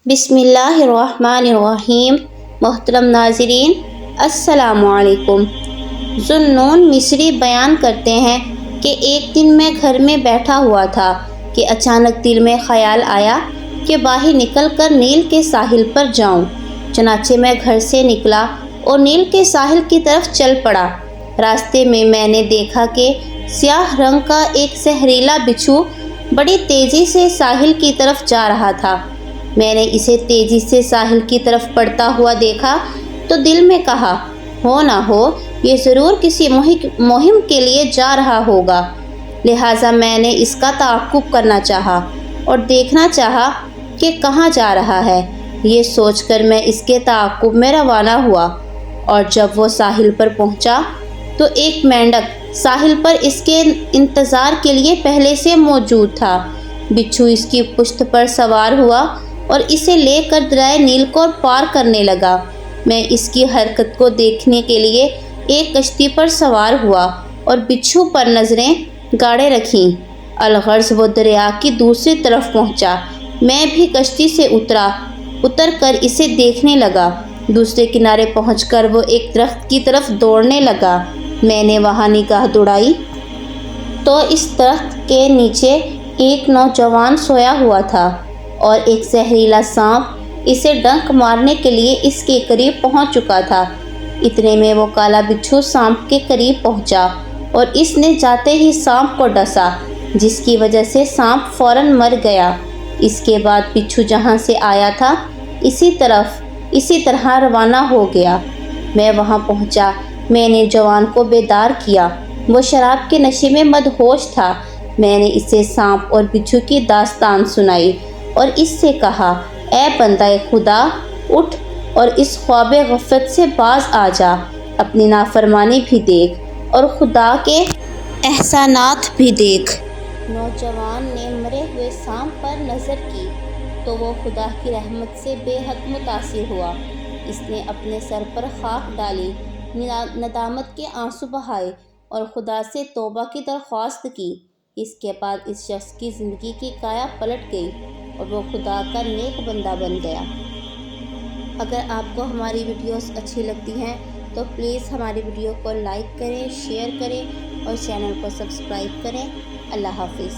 بسم اللہ الرحمن الرحیم۔ محترم ناظرین، السلام علیکم۔ ذوالنون مصری بیان کرتے ہیں کہ ایک دن میں گھر میں بیٹھا ہوا تھا کہ اچانک دل میں خیال آیا کہ باہر نکل کر نیل کے ساحل پر جاؤں۔ چنانچہ میں گھر سے نکلا اور نیل کے ساحل کی طرف چل پڑا۔ راستے میں میں نے دیکھا کہ سیاہ رنگ کا ایک زہریلا بچھو بڑی تیزی سے ساحل کی طرف جا رہا تھا۔ میں نے اسے تیزی سے ساحل کی طرف بڑھتا ہوا دیکھا تو دل میں کہا، ہو نہ ہو یہ ضرور کسی مہم کے لیے جا رہا ہوگا۔ لہٰذا میں نے اس کا تعاقب کرنا چاہا اور دیکھنا چاہا کہ کہاں جا رہا ہے۔ یہ سوچ کر میں اس کے تعاقب میں روانہ ہوا، اور جب وہ ساحل پر پہنچا تو ایک مینڈک ساحل پر اس کے انتظار کے لیے پہلے سے موجود تھا۔ بچھو اس کی پشت پر سوار ہوا اور اسے لے کر دریائے نیل کو پار کرنے لگا۔ میں اس کی حرکت کو دیکھنے کے لیے ایک کشتی پر سوار ہوا اور بچھو پر نظریں گاڑے رکھیں۔ الغرض وہ دریا کی دوسری طرف پہنچا۔ میں بھی کشتی سے اتر کر اسے دیکھنے لگا۔ دوسرے کنارے پہنچ کر وہ ایک درخت کی طرف دوڑنے لگا۔ میں نے وہاں نگاہ دوڑائی تو اس درخت کے نیچے ایک نوجوان سویا ہوا تھا اور ایک زہریلا سانپ اسے ڈنک مارنے کے لیے اس کے قریب پہنچ چکا تھا۔ اتنے میں وہ کالا بچھو سانپ کے قریب پہنچا اور اس نے جاتے ہی سانپ کو ڈسا، جس کی وجہ سے سانپ فوراً مر گیا۔ اس کے بعد بچھو جہاں سے آیا تھا اسی طرح روانہ ہو گیا۔ میں وہاں پہنچا۔ میں نے جوان کو بیدار کیا۔ وہ شراب کے نشے میں مدہوش تھا۔ میں نے اسے سانپ اور بچھو کی داستان سنائی اور اس سے کہا، اے بندہ خدا، اٹھ اور اس خواب غفلت سے باز آ جا، اپنی نافرمانی بھی دیکھ اور خدا کے احسانات بھی دیکھ۔ نوجوان نے مرے ہوئے سانپ پر نظر کی تو وہ خدا کی رحمت سے بے حد متاثر ہوا۔ اس نے اپنے سر پر خاک ڈالی، ندامت کے آنسو بہائے اور خدا سے توبہ کی درخواست کی۔ اس کے بعد اس شخص کی زندگی کی کایا پلٹ گئی اور وہ خدا کا نیک بندہ بن گیا۔ اگر آپ کو ہماری ویڈیوز اچھی لگتی ہیں تو پلیز ہماری ویڈیو کو لائک کریں، شیئر کریں اور چینل کو سبسکرائب کریں۔ اللہ حافظ۔